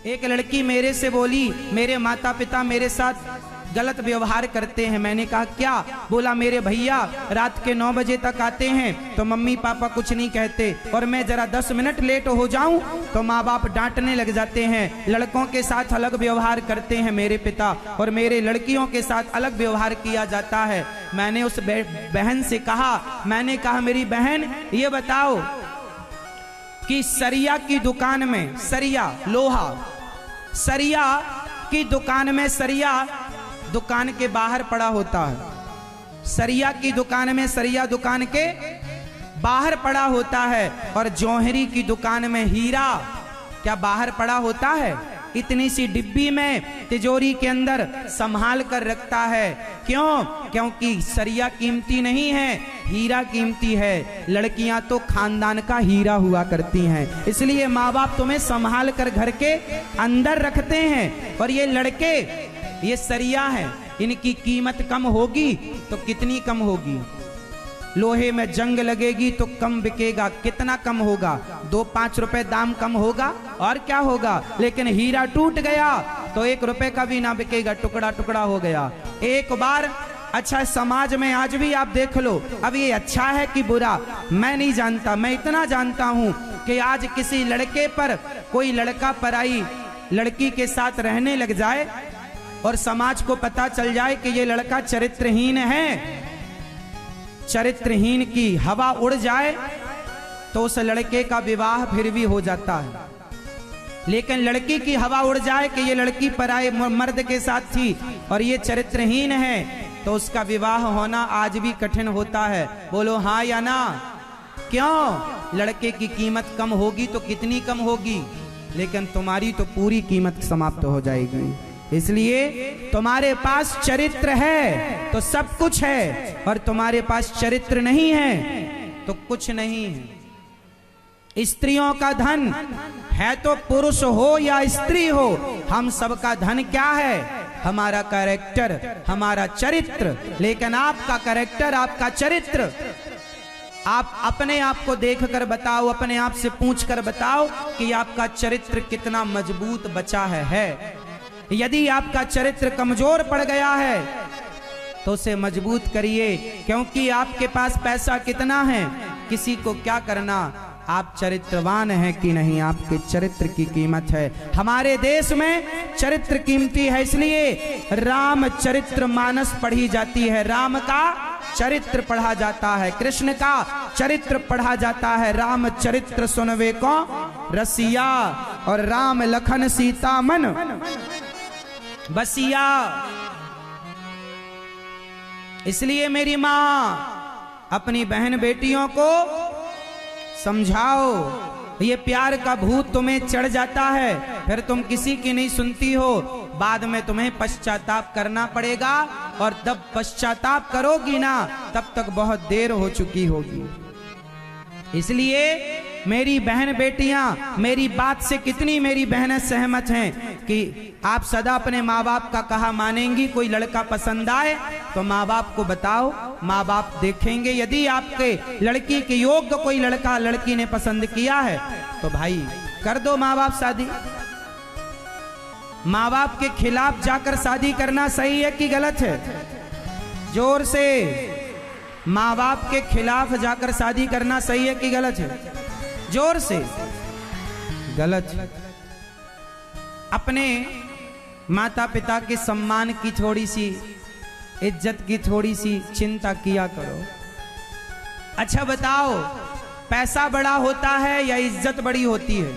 एक लड़की मेरे से बोली, मेरे माता पिता मेरे साथ गलत व्यवहार करते हैं। मैंने कहा क्या? बोला मेरे भैया रात के 9 बजे तक आते हैं तो मम्मी पापा कुछ नहीं कहते, और मैं जरा 10 मिनट लेट हो जाऊं तो माँ बाप डांटने लग जाते हैं। लड़कों के साथ अलग व्यवहार करते हैं मेरे पिता, और मेरे लड़कियों के साथ अलग व्यवहार किया जाता है। मैंने उस बहन से कहा, मैंने कहा मेरी बहन ये बताओ कि सरिया की दुकान में, सरिया लोहा, सरिया की दुकान में, सरिया दुकान के बाहर पड़ा होता है। सरिया की दुकान में, सरिया दुकान के बाहर पड़ा होता है, और जौहरी की दुकान में हीरा क्या बाहर पड़ा होता है? इतनी सी डिब्बी में तिजोरी के अंदर संभाल कर रखता है। क्यों? क्योंकि सरिया कीमती नहीं है, हीरा कीमती है। लड़कियां तो खानदान का हीरा हुआ करती हैं, इसलिए माँ बाप तुम्हें संभाल कर घर के अंदर रखते हैं। और ये लड़के, ये सरिया है, इनकी कीमत कम होगी तो कितनी कम होगी? लोहे में जंग लगेगी तो कम बिकेगा। कितना कम होगा? 2-5 रुपए दाम कम होगा, और क्या होगा? लेकिन हीरा टूट गया तो 1 रुपए का भी ना बिकेगा, टुकड़ा टुकड़ा हो गया। एक बार अच्छा समाज में आज भी आप देख लो, अब ये अच्छा है कि बुरा मैं नहीं जानता, मैं इतना जानता हूं कि आज किसी लड़के पर कोई लड़का पराई लड़की के साथ रहने लग जाए और समाज को पता चल जाए कि ये लड़का चरित्रहीन है, चरित्रहीन की हवा उड़ जाए तो उस लड़के का विवाह फिर भी हो जाता है। लेकिन लड़की की हवा उड़ जाए कि ये लड़की पराये मर्द के साथ थी और ये चरित्रहीन है, तो उसका विवाह होना आज भी कठिन होता है। बोलो हाँ या ना? क्यों? लड़के की कीमत कम होगी तो कितनी कम होगी, लेकिन तुम्हारी तो पूरी कीमत समाप्त हो जाएगी। इसलिए तुम्हारे पास चरित्र है तो सब कुछ है, और तुम्हारे पास चरित्र नहीं है तो कुछ नहीं है। स्त्रियों का धन है तो पुरुष हो या स्त्री हो, हम सबका धन क्या है? हमारा कैरेक्टर, हमारा चरित्र। लेकिन आपका कैरेक्टर, आपका चरित्र, आप अपने आप को देखकर बताओ, अपने आप से पूछकर बताओ कि आपका चरित्र कितना मजबूत बचा है। यदि आपका चरित्र कमजोर पड़ गया है तो उसे मजबूत करिए, क्योंकि आपके पास पैसा कितना है, किसी को क्या करना, आप चरित्रवान हैं कि नहीं, आपके चरित्र की कीमत है। हमारे देश में चरित्र कीमती है, इसलिए राम चरित्र मानस पढ़ी जाती है, राम का चरित्र पढ़ा जाता है, कृष्ण का चरित्र पढ़ा जाता है। राम चरित्र सुनवे को रसिया, और राम लखन सीता मन बसिया। इसलिए मेरी माँ अपनी बहन बेटियों को समझाओ, ये प्यार का भूत तुम्हें चढ़ जाता है, फिर तुम किसी की नहीं सुनती हो, बाद में तुम्हें पश्चाताप करना पड़ेगा, और जब पश्चाताप करोगी ना तब तक बहुत देर हो चुकी होगी। इसलिए मेरी बहन बेटियां, मेरी बात से कितनी मेरी बहनें सहमत हैं कि आप सदा अपने माँ बाप का कहा मानेंगी। कोई लड़का पसंद आए तो माँ बाप को बताओ, माँ बाप देखेंगे। यदि आपके लड़की के योग्य कोई लड़का लड़की ने पसंद किया है तो भाई कर दो माँ बाप शादी। माँ बाप के खिलाफ जाकर शादी करना सही है कि गलत है? जोर से, माँ बाप के खिलाफ जाकर शादी करना सही है कि गलत है? जोर से। गलत। अपने माता पिता के सम्मान की थोड़ी सी, इज्जत की थोड़ी सी चिंता किया करो। अच्छा बताओ, पैसा बड़ा होता है या इज्जत बड़ी होती है?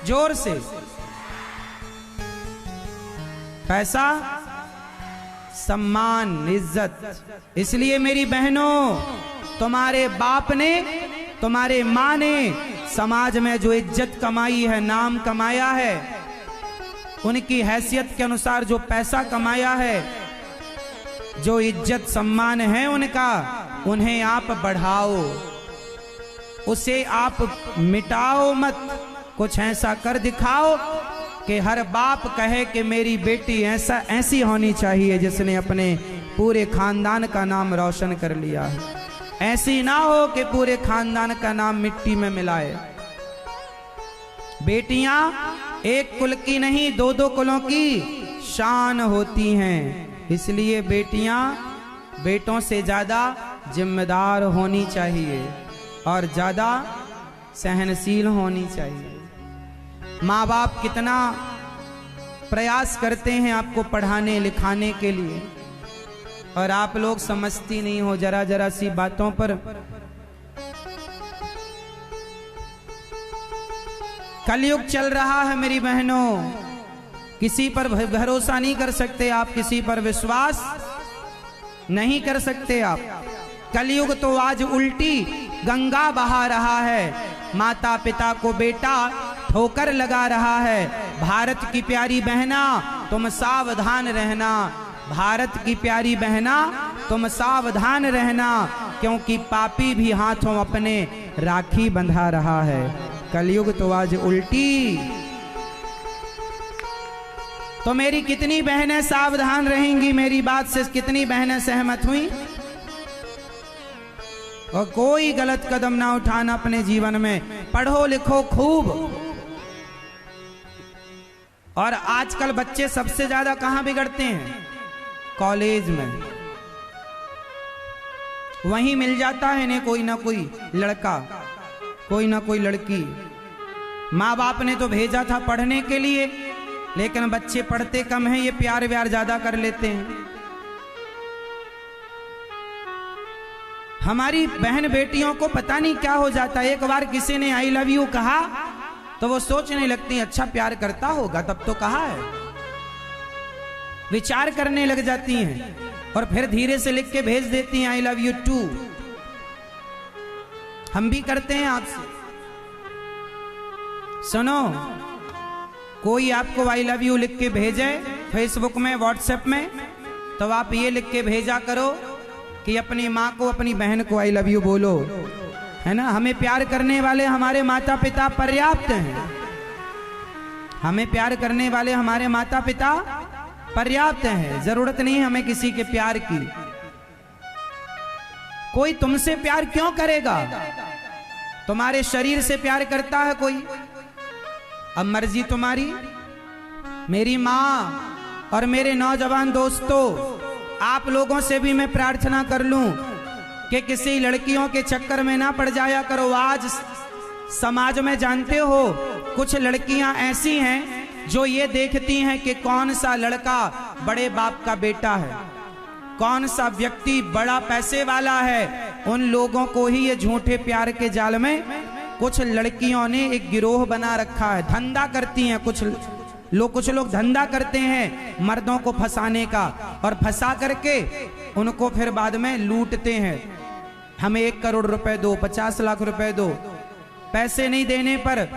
जोर से। पैसा, सम्मान, इज्जत। इसलिए मेरी बहनों, तुम्हारे बाप ने, तुम्हारे माँ ने समाज में जो इज्जत कमाई है, नाम कमाया है, उनकी हैसियत के अनुसार जो पैसा कमाया है, जो इज्जत सम्मान है उनका, उन्हें आप बढ़ाओ, उसे आप मिटाओ मत। कुछ ऐसा कर दिखाओ कि हर बाप कहे कि मेरी बेटी ऐसी होनी चाहिए जिसने अपने पूरे खानदान का नाम रोशन कर लिया है। ऐसी ना हो कि पूरे खानदान का नाम मिट्टी में मिलाए। बेटियां एक कुल की नहीं, दो दो कुलों की शान होती हैं। इसलिए बेटियां बेटों से ज्यादा जिम्मेदार होनी चाहिए और ज्यादा सहनशील होनी चाहिए। माँ बाप कितना प्रयास करते हैं आपको पढ़ाने लिखाने के लिए, और आप लोग समझती नहीं हो जरा जरा सी बातों पर। कलयुग चल रहा है मेरी बहनों, किसी पर भरोसा नहीं कर सकते आप, किसी पर विश्वास नहीं कर सकते आप। कलयुग तो आज उल्टी गंगा बहा रहा है, माता पिता को बेटा ठोकर लगा रहा है। भारत की प्यारी बहना तुम सावधान रहना, भारत की प्यारी बहना तुम सावधान रहना, क्योंकि पापी भी हाथों अपने राखी बंधा रहा है। कलयुग तो आज उल्टी। तो मेरी कितनी बहनें सावधान रहेंगी, मेरी बात से कितनी बहनें सहमत हुई? और कोई गलत कदम ना उठाना अपने जीवन में, पढ़ो लिखो खूब। और आजकल बच्चे सबसे ज्यादा कहां बिगड़ते हैं? कॉलेज में। वहीं मिल जाता है इन्हें कोई ना कोई लड़का, कोई ना कोई लड़की। माँ बाप ने तो भेजा था पढ़ने के लिए, लेकिन बच्चे पढ़ते कम हैं, ये प्यार व्यार ज्यादा कर लेते हैं। हमारी बहन बेटियों को पता नहीं क्या हो जाता है, एक बार किसी ने आई लव यू कहा तो वो सोचने लगती, अच्छा प्यार करता होगा तब तो कहा है, विचार करने लग जाती हैं और फिर धीरे से लिख के भेज देती हैं आई लव यू टू। हम भी करते हैं आपसे। सुनो, कोई आपको आई लव यू लिख के भेजे फेसबुक में व्हाट्सएप में, तो आप ये लिख के भेजा करो कि अपनी माँ को अपनी बहन को आई लव यू बोलो, है ना। हमें प्यार करने वाले हमारे माता पिता पर्याप्त हैं, हमें प्यार करने वाले हमारे माता पिता पर्याप्त हैं, जरूरत नहीं हमें किसी के प्यार की। कोई तुमसे प्यार क्यों करेगा? तुम्हारे शरीर से प्यार करता है कोई? अब मर्जी तुम्हारी। मेरी माँ और मेरे नौजवान दोस्तों, आप लोगों से भी मैं प्रार्थना कर लूं कि किसी लड़कियों के चक्कर में ना पड़ जाया करो। आज समाज में जानते हो कुछ लड़कियां ऐसी हैं जो ये देखती हैं कि कौन सा लड़का बड़े बाप का बेटा है, कौन सा व्यक्ति बड़ा पैसे वाला है। उन लोगों को ही ये झूठे प्यार के जाल में कुछ लड़कियों ने एक गिरोह बना रखा है, धंधा करती हैं। कुछ लोग धंधा करते हैं मर्दों को फंसाने का, और फंसा करके उनको फिर बाद में लूटते हैं। हमें 1 करोड़ रुपए दो, 50 लाख रुपए दो। पैसे नहीं देने पर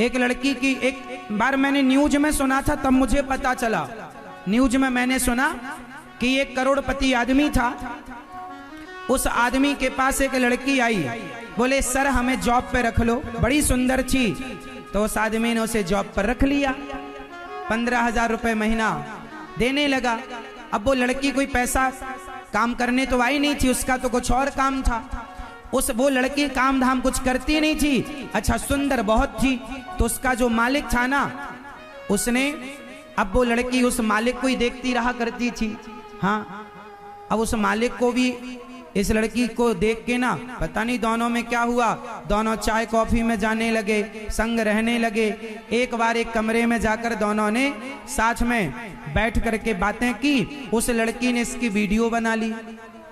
एक लड़की की, एक बार मैंने न्यूज में सुना था, तब मुझे पता चला, न्यूज में मैंने सुना कि एक करोड़पति आदमी था। उस आदमी के पास एक लड़की आई, बोले सर हमें जॉब पे रख लो, बड़ी सुंदर थी। तो उस आदमी ने उसे जॉब पर रख लिया, 15,000 रुपए महीना देने लगा। अब वो लड़की कोई पैसा काम करने तो आई नहीं थी, उसका तो कुछ और काम था। वो लड़की काम धाम कुछ करती नहीं थी, अच्छा सुंदर बहुत थी। तो उसका जो मालिक था ना, उसने, अब वो लड़की उस मालिक को ही देखती रहा करती थी। हाँ, अब उस मालिक को भी इस लड़की को देख के ना, पता नहीं दोनों में क्या हुआ, दोनों चाय कॉफी में जाने लगे, संग रहने लगे। एक बार एक कमरे में जाकर दोनों ने साथ में बैठ करके बातें की। उस लड़की ने इसकी वीडियो बना ली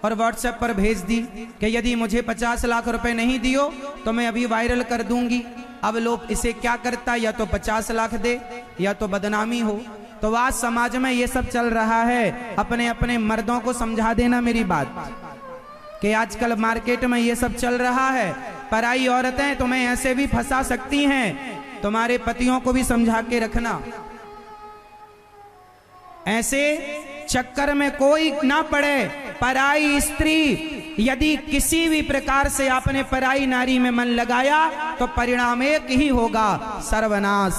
और व्हाट्सएप पर भेज दी कि यदि मुझे 50 लाख रुपए नहीं दियो तो मैं अभी वायरल कर दूंगी। अब लोग इसे क्या करता, या तो 50 लाख दे या तो बदनामी हो। तो आज समाज में ये सब चल रहा है। अपने अपने मर्दों को समझा देना मेरी बात कि आजकल मार्केट में ये सब चल रहा है। पराई औरतें तुम्हें ऐसे भी फंसा सकती हैं, तुम्हारे पतियों को भी समझा के रखना। ऐसे चक्कर में कोई ना पड़े। पराई स्त्री, यदि किसी भी प्रकार से आपने पराई नारी में मन लगाया तो परिणाम एक ही होगा, सर्वनाश।